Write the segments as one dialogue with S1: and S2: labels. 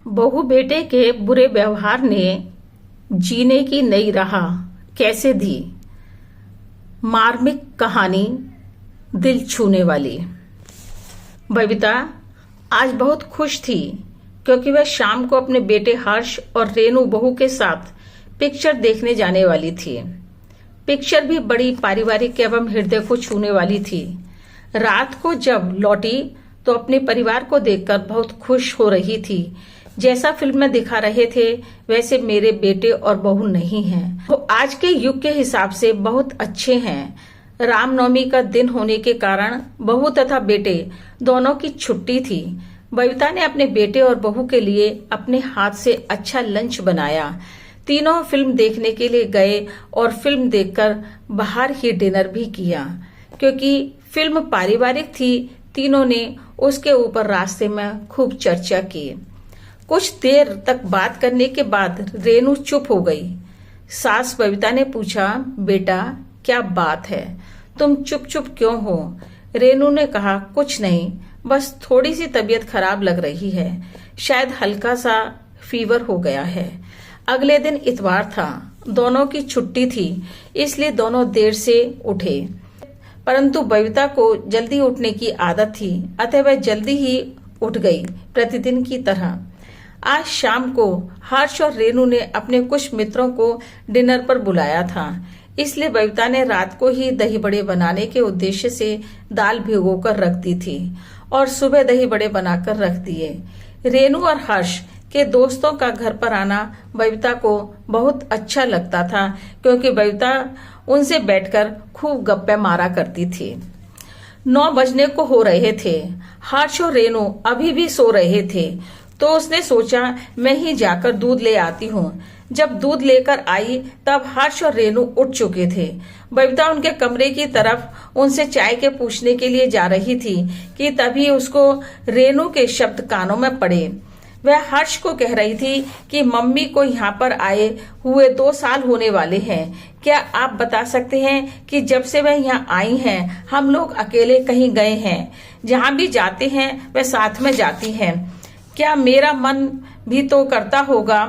S1: बहू बेटे के बुरे व्यवहार ने जीने की नई राह कैसे दी। मार्मिक कहानी, दिल छूने वाली। बबीता आज बहुत खुश थी क्योंकि वह शाम को अपने बेटे हर्ष और रेनू बहू के साथ पिक्चर देखने जाने वाली थी। पिक्चर भी बड़ी पारिवारिक एवं हृदय को छूने वाली थी। रात को जब लौटी तो अपने परिवार को देखकर बहुत खुश हो रही थी। जैसा फिल्म में दिखा रहे थे वैसे मेरे बेटे और बहू नहीं हैं। वो आज के युग के हिसाब से बहुत अच्छे हैं। रामनवमी का दिन होने के कारण बहू तथा बेटे दोनों की छुट्टी थी। बबीता ने अपने बेटे और बहू के लिए अपने हाथ से अच्छा लंच बनाया। तीनों फिल्म देखने के लिए गए और फिल्म देखकर बाहर ही डिनर भी किया। क्योंकि फिल्म पारिवारिक थी, तीनों ने उसके ऊपर रास्ते में खूब चर्चा की। कुछ देर तक बात करने के बाद रेनू चुप हो गई। सास बबीता ने पूछा, बेटा क्या बात है, तुम चुप चुप क्यों हो? रेनू ने कहा, कुछ नहीं, बस थोड़ी सी तबीयत खराब लग रही है, शायद हल्का सा फीवर हो गया है। अगले दिन इतवार था, दोनों की छुट्टी थी, इसलिए दोनों देर से उठे। परंतु बबीता को जल्दी उठने की आदत थी, अतः वह जल्दी ही उठ गई प्रतिदिन की तरह। आज शाम को हर्ष और रेनू ने अपने कुछ मित्रों को डिनर पर बुलाया था, इसलिए बबीता ने रात को ही दही बड़े बनाने के उद्देश्य से दाल भिगोकर रख दी थी और सुबह दही बड़े बनाकर रख दिए। रेनू और हर्ष के दोस्तों का घर पर आना बबीता को बहुत अच्छा लगता था, क्योंकि बबीता उनसे बैठकर खूब गप्पे मारा करती थी। 9 बजने को हो रहे थे। हर्ष और रेनू अभी भी सो रहे थे, तो उसने सोचा मैं ही जाकर दूध ले आती हूँ। जब दूध लेकर आई तब हर्ष और रेनू उठ चुके थे। बबीता उनके कमरे की तरफ उनसे चाय के पूछने के लिए जा रही थी कि तभी उसको रेनू के शब्द कानों में पड़े। वह हर्ष को कह रही थी कि मम्मी को यहाँ पर आए हुए 2 साल होने वाले हैं। क्या आप बता सकते हैं कि जब से वह यहाँ आई हैं हम लोग अकेले कहीं गए हैं? जहाँ भी जाते हैं वह साथ में जाती हैं। क्या मेरा मन भी तो करता होगा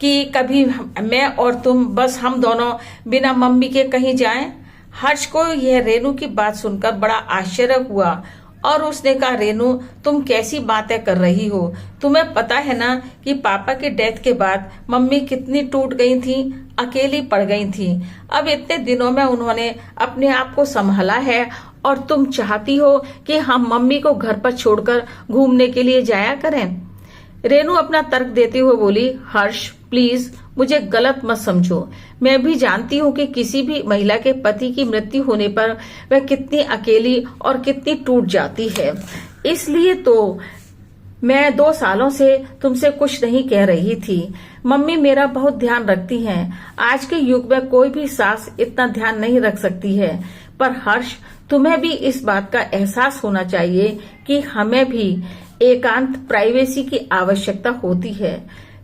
S1: कि कभी मैं और तुम, बस हम दोनों बिना मम्मी के कहीं जाएं? हर्ष को यह रेनू की बात सुनकर बड़ा आश्चर्य हुआ और उसने कहा, रेनू तुम कैसी बातें कर रही हो? तुम्हें पता है ना कि पापा की डेथ के बाद मम्मी कितनी टूट गई थी, अकेली पड़ गई थी। अब इतने दिनों में उन्होंने अपने आप को संभाला है और तुम चाहती हो कि हम मम्मी को घर पर छोड़कर घूमने के लिए जाया करें? रेनू अपना तर्क देते हुए बोली, हर्ष प्लीज मुझे गलत मत समझो। मैं भी जानती हूँ कि किसी भी महिला के पति की मृत्यु होने पर वह कितनी अकेली और कितनी टूट जाती है। इसलिए तो मैं 2 सालों से तुमसे कुछ नहीं कह रही थी। मम्मी मेरा बहुत ध्यान रखती हैं। आज के युग में कोई भी सास इतना ध्यान नहीं रख सकती है। पर हर्ष, तुम्हें भी इस बात का एहसास होना चाहिए कि हमें भी एकांत प्राइवेसी की आवश्यकता होती है।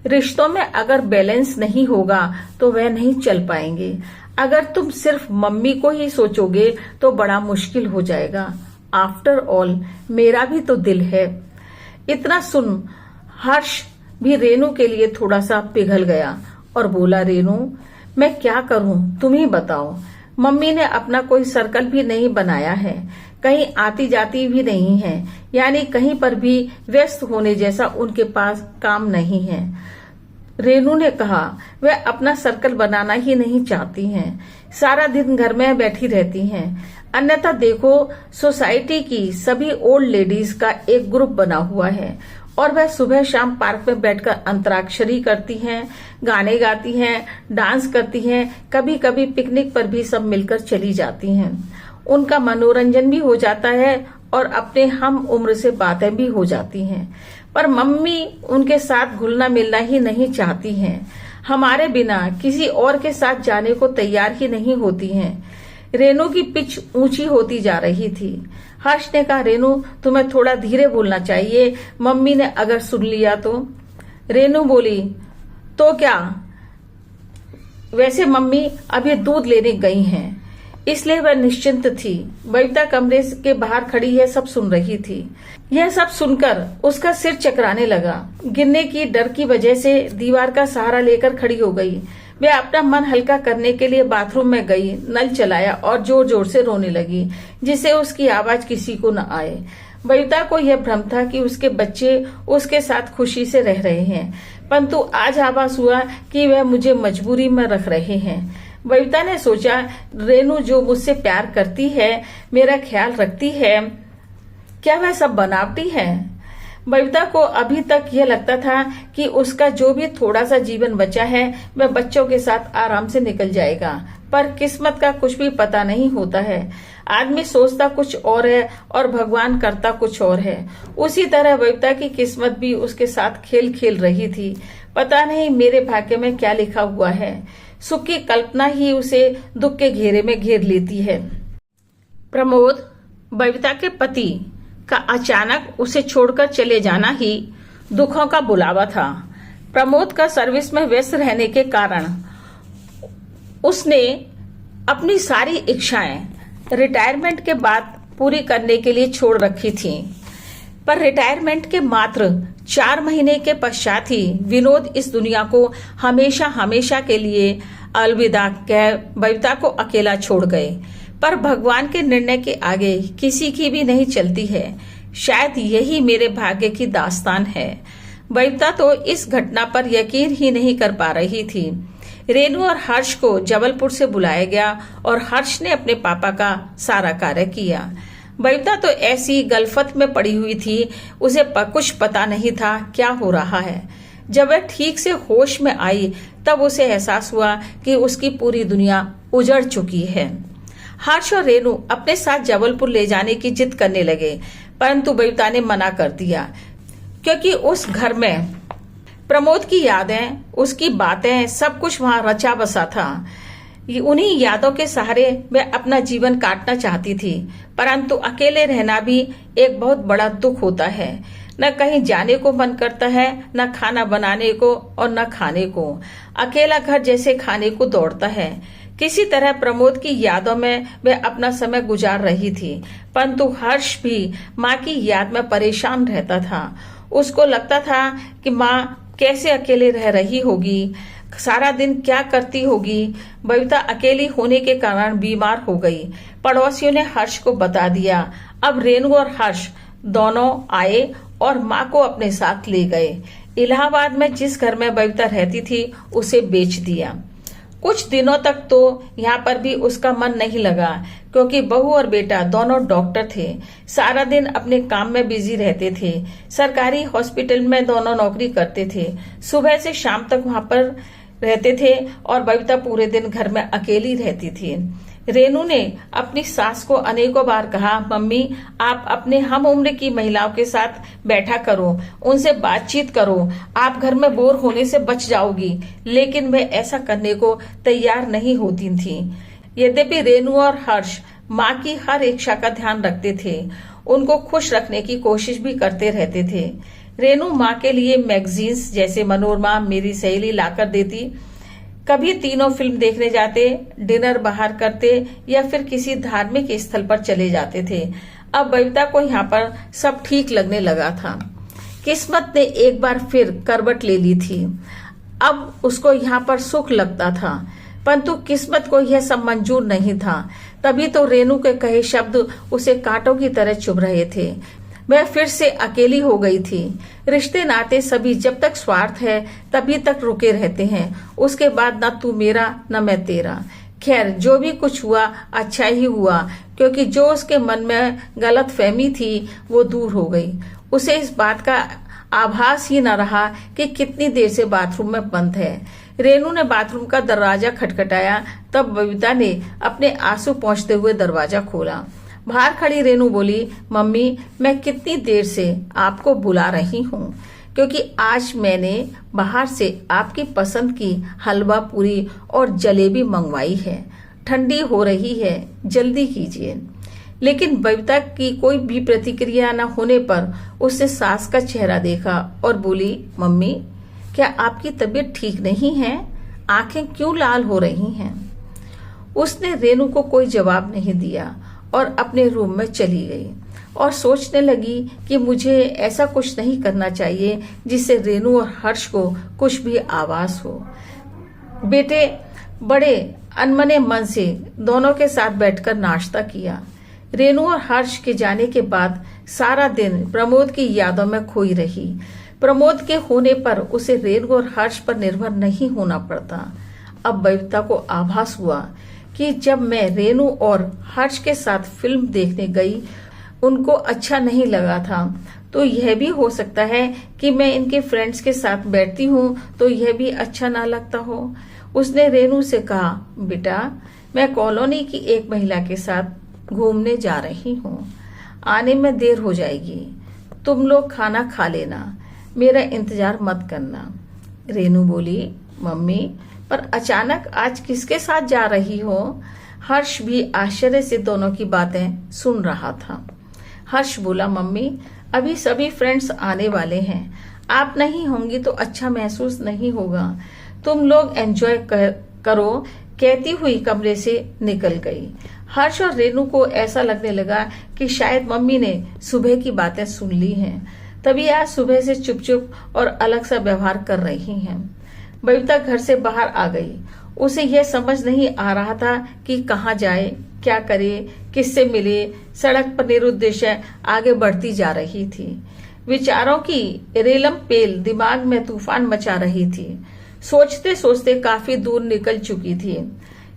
S1: रिश्तों में अगर बैलेंस नहीं होगा तो वह नहीं चल पाएंगे। अगर तुम सिर्फ मम्मी को ही सोचोगे तो बड़ा मुश्किल हो जाएगा। आफ्टर ऑल मेरा भी तो दिल है। इतना सुन हर्ष भी रेनू के लिए थोड़ा सा पिघल गया और बोला, रेनू मैं क्या करूं, तुम ही बताओ। मम्मी ने अपना कोई सर्कल भी नहीं बनाया है, कहीं आती जाती भी नहीं है, यानी कहीं पर भी व्यस्त होने जैसा उनके पास काम नहीं है। रेनू ने कहा, वह अपना सर्कल बनाना ही नहीं चाहती हैं, सारा दिन घर में बैठी रहती हैं। अन्यथा देखो, सोसाइटी की सभी ओल्ड लेडीज का एक ग्रुप बना हुआ है और वह सुबह शाम पार्क में बैठकर अंतराक्षरी करती हैं, गाने गाती हैं, डांस करती हैं, कभी कभी पिकनिक पर भी सब मिलकर चली जाती हैं। उनका मनोरंजन भी हो जाता है और अपने हम उम्र से बातें भी हो जाती हैं। पर मम्मी उनके साथ घुलना मिलना ही नहीं चाहती हैं। हमारे बिना किसी और के साथ जाने को तैयार ही नहीं होती हैं। रेनू की पिच ऊंची होती जा रही थी। हर्ष ने कहा, रेनू तुम्हें थोड़ा धीरे बोलना चाहिए, मम्मी ने अगर सुन लिया तो। रेनू बोली, तो क्या, वैसे मम्मी अभी दूध लेने गई हैं। इसलिए वह निश्चिंत थी। बबीता कमरे के बाहर खड़ी है, सब सुन रही थी। यह सब सुनकर उसका सिर चकराने लगा। गिरने की डर की वजह से दीवार का सहारा लेकर खड़ी हो गई। वह अपना मन हल्का करने के लिए बाथरूम में गई, नल चलाया और जोर जोर से रोने लगी, जिससे उसकी आवाज किसी को न आए। बबीता को यह भ्रम था कि उसके बच्चे उसके साथ खुशी से रह रहे हैं, परंतु आज आभास हुआ कि वह मुझे मजबूरी में रख रहे हैं। बबीता ने सोचा, रेनू जो मुझसे प्यार करती है, मेरा ख्याल रखती है, क्या वह सब बनावटी है? बबीता को अभी तक यह लगता था कि उसका जो भी थोड़ा सा जीवन बचा है वह बच्चों के साथ आराम से निकल जाएगा, पर किस्मत का कुछ भी पता नहीं होता है। आदमी सोचता कुछ और है और भगवान करता कुछ और है। उसी तरह बबीता की किस्मत भी उसके साथ खेल खेल रही थी। पता नहीं मेरे भाग्य में क्या लिखा हुआ है। सुख की कल्पना ही उसे दुख के घेरे में घेर लेती है। प्रमोद, बबीता के पति का अचानक उसे छोड़कर चले जाना ही दुखों का बुलावा था। प्रमोद का सर्विस में व्यस्त रहने के कारण उसने अपनी सारी इच्छाएं रिटायरमेंट के बाद पूरी करने के लिए छोड़ रखी थी, पर रिटायरमेंट के मात्र 4 महीने के पश्चात ही विनोद इस दुनिया को हमेशा हमेशा के लिए अलविदा कह बबीता को अकेला छोड़ गए। पर भगवान के निर्णय के आगे किसी की भी नहीं चलती है। शायद यही मेरे भाग्य की दास्तान है। बबीता तो इस घटना पर यकीन ही नहीं कर पा रही थी। रेनू और हर्ष को जबलपुर से बुलाया गया और हर्ष ने अपने पापा का सारा कार्य किया। बबीता तो ऐसी गलफत में पड़ी हुई थी, उसे कुछ पता नहीं था क्या हो रहा है। जब वह ठीक से होश में आई तब उसे एहसास हुआ कि उसकी पूरी दुनिया उजड़ चुकी है। हर्ष और रेनू अपने साथ जबलपुर ले जाने की जिद करने लगे, परंतु बबीता ने मना कर दिया, क्योंकि उस घर में प्रमोद की यादें, उसकी बातें, सब कुछ वहां रचा बसा था। उन्हीं यादों के सहारे वह अपना जीवन काटना चाहती थी, परंतु अकेले रहना भी एक बहुत बड़ा दुख होता है। न कहीं जाने को मन करता है, न खाना बनाने को और न खाने को। अकेला घर जैसे खाने को दौड़ता है। किसी तरह प्रमोद की यादों में वह अपना समय गुजार रही थी, परंतु हर्ष भी माँ की याद में परेशान रहता था। उसको लगता था कि माँ कैसे अकेले रह रही होगी, सारा दिन क्या करती होगी। बबीता अकेली होने के कारण बीमार हो गई। पड़ोसियों ने हर्ष को बता दिया। अब रेनू और हर्ष दोनों आए और माँ को अपने साथ ले गए। इलाहाबाद में जिस घर में बबीता रहती थी उसे बेच दिया। कुछ दिनों तक तो यहाँ पर भी उसका मन नहीं लगा, क्योंकि बहू और बेटा दोनों डॉक्टर थे। सारा दिन अपने काम में बिजी रहते थे। सरकारी हॉस्पिटल में दोनों नौकरी करते थे। सुबह से शाम तक वहाँ पर रहते थे और बबीता पूरे दिन घर में अकेली रहती थी। रेनू ने अपनी सास को अनेकों बार कहा, मम्मी आप अपने हम उम्र की महिलाओं के साथ बैठा करो, उनसे बातचीत करो, आप घर में बोर होने से बच जाओगी। लेकिन वे ऐसा करने को तैयार नहीं होती थी। यद्यपि रेनू और हर्ष माँ की हर इच्छा का ध्यान रखते थे, उनको खुश रखने की कोशिश भी करते रहते थे। रेनू माँ के लिए मैगजीन्स जैसे मनोरमा, मेरी सहेली लाकर देती। कभी तीनों फिल्म देखने जाते, डिनर बाहर करते या फिर किसी धार्मिक स्थल पर चले जाते थे। अब बबीता को यहाँ पर सब ठीक लगने लगा था। किस्मत ने एक बार फिर करवट ले ली थी। अब उसको यहाँ पर सुख लगता था, परंतु किस्मत को यह सब मंजूर नहीं था। तभी तो रेनू के कहे शब्द उसे कांटों की तरह चुभ रहे थे। वह फिर से अकेली हो गई थी। रिश्ते नाते सभी जब तक स्वार्थ है तभी तक रुके रहते हैं, उसके बाद न तू मेरा न मैं तेरा। खैर जो भी कुछ हुआ अच्छा ही हुआ, क्योंकि जो उसके मन में गलत फहमी थी वो दूर हो गई। उसे इस बात का आभास ही न रहा कि कितनी देर से बाथरूम में बंद है। रेनू ने बाथरूम का दरवाजा खटखटाया, तब बबीता ने अपने आंसू पोंछते हुए दरवाजा खोला। बाहर खड़ी रेनू बोली, मम्मी मैं कितनी देर से आपको बुला रही हूँ, क्योंकि आज मैंने बाहर से आपकी पसंद की हलवा पूरी और जलेबी मंगवाई है। ठंडी हो रही है, जल्दी कीजिए। लेकिन बबीता की कोई भी प्रतिक्रिया न होने पर उसने सास का चेहरा देखा और बोली, मम्मी क्या आपकी तबीयत ठीक नहीं है? आंखें क्यों लाल हो रही हैं? उसने रेनू को कोई जवाब नहीं दिया और अपने रूम में चली गई और सोचने लगी कि मुझे ऐसा कुछ नहीं करना चाहिए जिससे रेनू और हर्ष को कुछ भी आभास हो। बेटे बड़े अनमने मन से दोनों के साथ बैठकर नाश्ता किया। रेनू और हर्ष के जाने के बाद सारा दिन प्रमोद की यादों में खोई रही। प्रमोद के होने पर उसे रेनू और हर्ष पर निर्भर नहीं होना पड़ता। अब बबीता को आभास हुआ कि जब मैं रेनू और हर्ष के साथ फिल्म देखने गई उनको अच्छा नहीं लगा था, तो यह भी हो सकता है कि मैं इनके फ्रेंड्स के साथ बैठती हूँ तो यह भी अच्छा ना लगता हो। उसने रेनू से कहा, बेटा मैं कॉलोनी की एक महिला के साथ घूमने जा रही हूँ, आने में देर हो जाएगी, तुम लोग खाना खा लेना, मेरा इंतजार मत करना। रेनू बोली, मम्मी पर अचानक आज किसके साथ जा रही हो? हर्ष भी आश्चर्य से दोनों की बातें सुन रहा था। हर्ष बोला, मम्मी अभी सभी फ्रेंड्स आने वाले हैं, आप नहीं होंगी तो अच्छा महसूस नहीं होगा, तुम लोग एंजॉय करो, कहती हुई कमरे से निकल गई। हर्ष और रेनू को ऐसा लगने लगा कि शायद मम्मी ने सुबह की बातें सुन ली हैं, तभी आज सुबह से चुप चुप और अलग सा व्यवहार कर रही हैं। बबीता घर से बाहर आ गई। उसे यह समझ नहीं आ रहा था कि कहाँ जाए, क्या करे, किससे मिले। सड़क पर निरुद्देश्य आगे बढ़ती जा रही थी। विचारों की रेलम पेल दिमाग में तूफान मचा रही थी। सोचते सोचते काफी दूर निकल चुकी थी।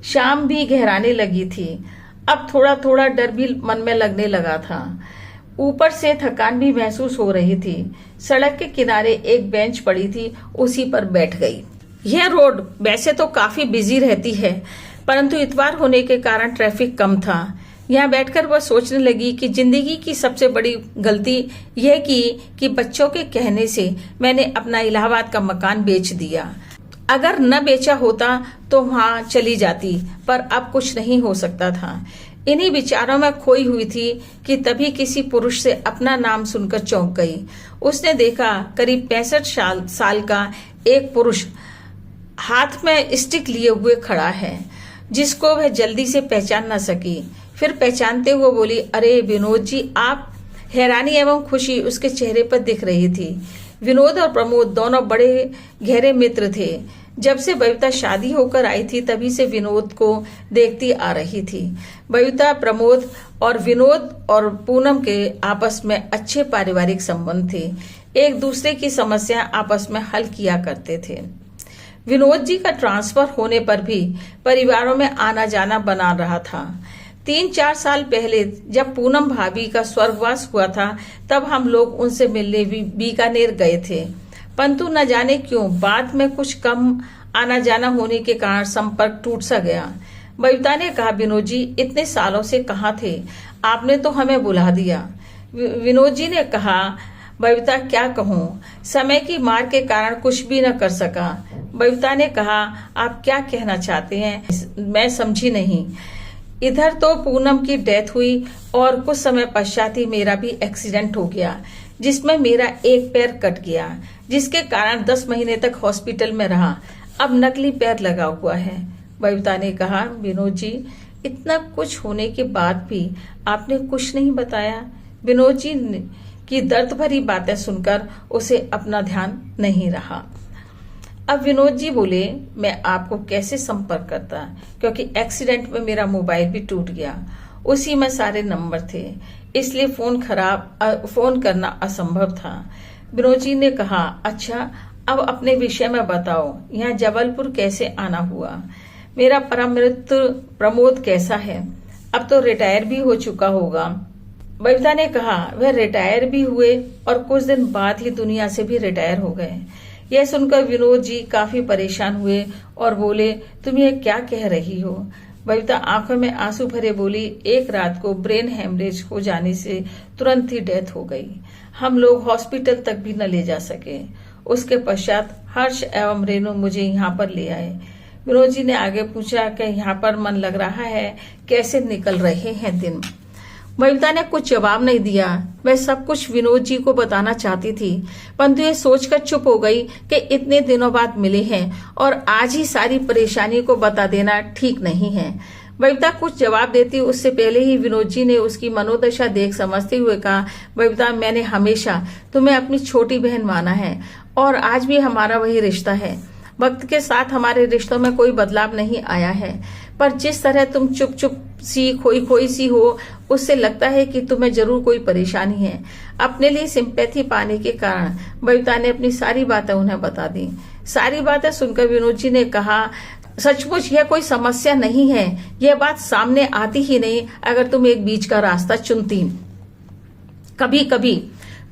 S1: शाम भी गहराने लगी थी। अब थोड़ा थोड़ा डर भी मन में लगने लगा था। ऊपर से थकान भी महसूस हो रही थी। सड़क के किनारे एक बेंच पड़ी थी, उसी पर बैठ गई। यह रोड वैसे तो काफी बिजी रहती है, परंतु इतवार होने के कारण ट्रैफिक कम था। यहाँ बैठकर वह सोचने लगी कि जिंदगी की सबसे बड़ी गलती यह की कि बच्चों के कहने से मैंने अपना इलाहाबाद का मकान बेच दिया। अगर न बेचा होता तो वहां चली जाती, पर अब कुछ नहीं हो सकता था। इन्हीं विचारों में खोई हुई थी कि तभी किसी पुरुष से अपना नाम सुनकर चौंक गई। उसने देखा करीब 65 साल का एक पुरुष हाथ में स्टिक लिए हुए खड़ा है, जिसको वह जल्दी से पहचान न सकी। फिर पहचानते हुए बोली, अरे विनोद जी आप। हैरानी एवं खुशी उसके चेहरे पर दिख रही थी। विनोद और प्रमोद दोनों बड़े गहरे मित्र थे। जब से बबीता शादी होकर आई थी तभी से विनोद को देखती आ रही थी। बबीता, प्रमोद और विनोद और पूनम के आपस में अच्छे पारिवारिक संबंध थे। एक दूसरे की समस्या आपस में हल किया करते थे। विनोद जी का ट्रांसफर होने पर भी परिवारों में आना जाना बना रहा था। 3-4 साल पहले जब पूनम भाभी का स्वर्गवास हुआ था तब हम लोग उनसे मिलने बीकानेर गए थे, परंतु न जाने क्यों बाद में कुछ कम आना जाना होने के कारण संपर्क टूट सा गया। बबीता ने कहा, विनोद जी इतने सालों से कहाँ थे, आपने तो हमें बुला दिया। विनोद जी ने कहा, बबीता क्या कहूँ, समय की मार के कारण कुछ भी न कर सका। बबीता ने कहा, आप क्या कहना चाहते हैं, मैं समझी नहीं। इधर तो पूनम की डेथ हुई और कुछ समय पश्चात ही मेरा भी एक्सीडेंट हो गया, जिसमें मेरा एक पैर कट गया, जिसके कारण 10 महीने तक हॉस्पिटल में रहा। अब नकली पैर लगा हुआ है। बबीता ने कहा, विनोद जी इतना कुछ होने के बाद भी आपने कुछ नहीं बताया। विनोद जी की दर्द भरी बातें सुनकर उसे अपना ध्यान नहीं रहा। अब विनोद जी बोले, मैं आपको कैसे संपर्क करता, क्योंकि एक्सीडेंट में मेरा मोबाइल भी टूट गया, उसी में सारे नंबर थे, इसलिए फोन करना असंभव था। विनोद जी ने कहा, अच्छा अब अपने विषय में बताओ, यहाँ जबलपुर कैसे आना हुआ, मेरा परम मित्र प्रमोद कैसा है, अब तो रिटायर भी हो चुका होगा। बबीता ने कहा, वह रिटायर भी हुए और कुछ दिन बाद ही दुनिया से भी रिटायर हो गए। यह सुनकर विनोद जी काफी परेशान हुए और बोले, तुम ये क्या कह रही हो। बबीता आंखों में आंसू भरे बोली, एक रात को ब्रेन हेमरेज हो जाने से तुरंत ही डेथ हो गई, हम लोग हॉस्पिटल तक भी न ले जा सके। उसके पश्चात हर्ष एवं रेनू मुझे यहाँ पर ले आए। विनोद जी ने आगे पूछा कि यहाँ पर मन लग रहा है, कैसे निकल रहे हैं दिन। बबीता ने कुछ जवाब नहीं दिया। वह सब कुछ विनोद जी को बताना चाहती थी, परंतु ये सोचकर चुप हो गई कि इतने दिनों बाद मिले हैं और आज ही सारी परेशानी को बता देना ठीक नहीं है। बबीता कुछ जवाब देती उससे पहले ही विनोद जी ने उसकी मनोदशा देख समझते हुए कहा, बबीता, मैंने हमेशा तुम्हें अपनी छोटी बहन माना है और आज भी हमारा वही रिश्ता है। वक्त के साथ हमारे रिश्तों में कोई बदलाव नहीं आया है, पर जिस तरह तुम चुप चुप सी खोई सी हो, उससे लगता है कि तुम्हें जरूर कोई परेशानी है। अपने लिए सिंपैथी पाने के कारण बबीता ने अपनी सारी बातें उन्हें बता दी। सारी बातें सुनकर विनोद जी ने कहा, सचमुच यह कोई समस्या नहीं है। यह बात सामने आती ही नहीं अगर तुम एक बीच का रास्ता चुनती। कभी कभी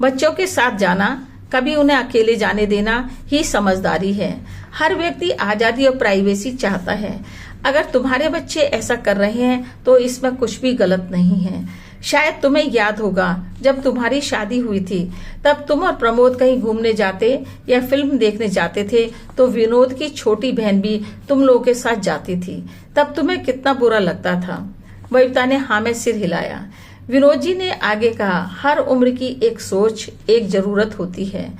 S1: बच्चों के साथ जाना, कभी उन्हें अकेले जाने देना ही समझदारी है। हर व्यक्ति आजादी और प्राइवेसी चाहता है। अगर तुम्हारे बच्चे ऐसा कर रहे हैं तो इसमें कुछ भी गलत नहीं है। शायद तुम्हें याद होगा, जब तुम्हारी शादी हुई थी तब तुम और प्रमोद कहीं घूमने जाते या फिल्म देखने जाते थे तो विनोद की छोटी बहन भी तुम लोगों के साथ जाती थी। तब तुम्हें कितना बुरा लगता था। बबीता ने हाँ में सिर हिलाया। विनोद जी ने आगे कहा, हर उम्र की एक सोच, एक जरूरत होती है।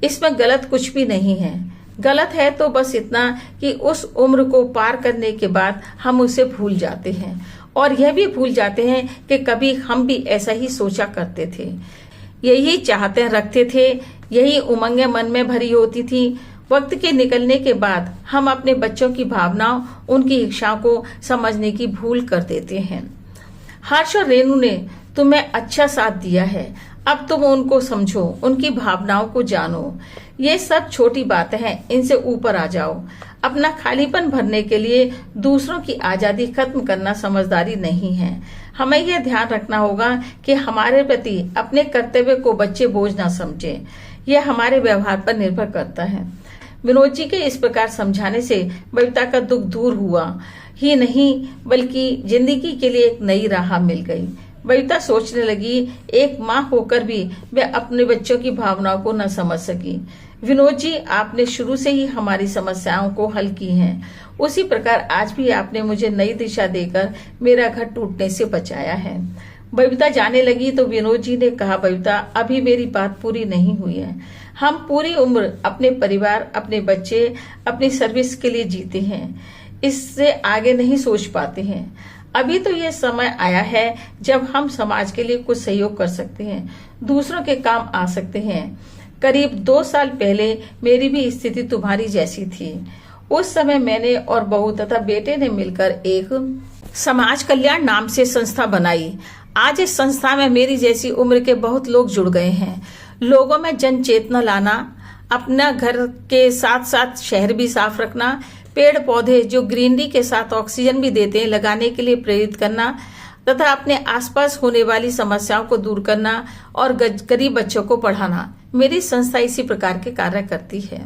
S1: इसमें गलत कुछ भी नहीं है। गलत है तो बस इतना कि उस उम्र को पार करने के बाद हम उसे भूल जाते हैं और यह भी भूल जाते हैं कि कभी हम भी ऐसा ही सोचा करते थे, यही चाहते रखते थे, यही उमंगें मन में भरी होती थी। वक्त के निकलने के बाद हम अपने बच्चों की भावनाओं, उनकी इच्छाओं को समझने की भूल कर देते हैं। हर्ष और रेनू ने तुम्हें अच्छा साथ दिया है। अब तुम उनको समझो, उनकी भावनाओं को जानो। ये सब छोटी बातें हैं, इनसे ऊपर आ जाओ। अपना खालीपन भरने के लिए दूसरों की आजादी खत्म करना समझदारी नहीं है। हमें यह ध्यान रखना होगा कि हमारे प्रति अपने कर्तव्य को बच्चे बोझ ना समझें। यह हमारे व्यवहार पर निर्भर करता है। विनोद जी के इस प्रकार समझाने से बबीता का दुख दूर हुआ ही नहीं, बल्कि जिंदगी के लिए एक नई राह मिल गई। बबीता सोचने लगी, एक माँ होकर भी वह अपने बच्चों की भावनाओं को न समझ सकी। विनोद जी, आपने शुरू से ही हमारी समस्याओं को हल की हैं। उसी प्रकार आज भी आपने मुझे नई दिशा देकर मेरा घर टूटने से बचाया है। बबीता जाने लगी तो विनोद जी ने कहा, बबीता, अभी मेरी बात पूरी नहीं हुई है। हम पूरी उम्र अपने परिवार, अपने बच्चे, अपनी सर्विस के लिए जीते हैं। इससे आगे नहीं सोच पाते हैं। अभी तो ये समय आया है जब हम समाज के लिए कुछ सहयोग कर सकते हैं, दूसरों के काम आ सकते हैं। करीब 2 साल पहले मेरी भी स्थिति तुम्हारी जैसी थी। उस समय मैंने और बहू तथा बेटे ने मिलकर एक समाज कल्याण नाम से संस्था बनाई। आज इस संस्था में मेरी जैसी उम्र के बहुत लोग जुड़ गए हैं। लोगों में जन चेतना लाना, अपना घर के साथ साथ शहर भी साफ रखना, पेड़ पौधे जो ग्रीनरी के साथ ऑक्सीजन भी देते हैं लगाने के लिए प्रेरित करना तथा अपने आसपास होने वाली समस्याओं को दूर करना और गरीब बच्चों को पढ़ाना। मेरी संस्था इसी प्रकार के कार्य करती है।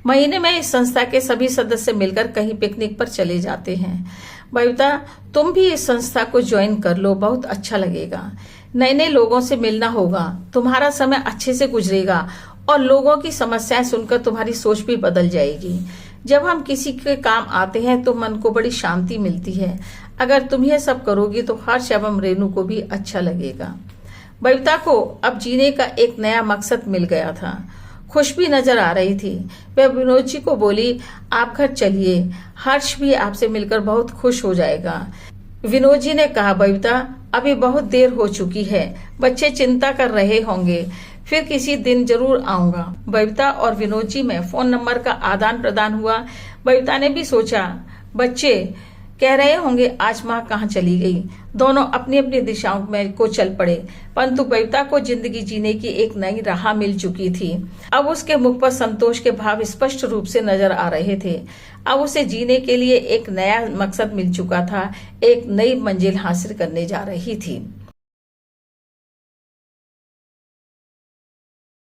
S1: महीने में इस संस्था के सभी सदस्य मिलकर कहीं पिकनिक पर चले जाते हैं। बबीता, तुम भी इस संस्था को ज्वाइन कर लो, बहुत अच्छा लगेगा। नए नए लोगों से मिलना होगा, तुम्हारा समय अच्छे से गुजरेगा और लोगों की समस्याएं सुनकर तुम्हारी सोच भी बदल जाएगी। जब हम किसी के काम आते हैं तो मन को बड़ी शांति मिलती है। अगर तुम यह सब करोगी तो हर्ष एवं रेनू को भी अच्छा लगेगा। बबीता को अब जीने का एक नया मकसद मिल गया था। खुश भी नजर आ रही थी। वह विनोद जी को बोली, आप घर चलिए, हर्ष भी आपसे मिलकर बहुत खुश हो जाएगा। विनोद जी ने कहा, बबीता, अभी बहुत देर हो चुकी है, बच्चे चिंता कर रहे होंगे, फिर किसी दिन जरूर आऊंगा। बबीता और विनोद जी में फोन नंबर का आदान प्रदान हुआ। बबीता ने भी सोचा, बच्चे कह रहे होंगे आज माँ कहाँ चली गई। दोनों अपनी अपनी दिशाओं में को चल पड़े, परंतु बबीता को जिंदगी जीने की एक नई राह मिल चुकी थी। अब उसके मुख पर संतोष के भाव स्पष्ट रूप से नजर आ रहे थे। अब उसे जीने के लिए एक नया मकसद मिल चुका था, एक नई मंजिल हासिल करने जा रही थी।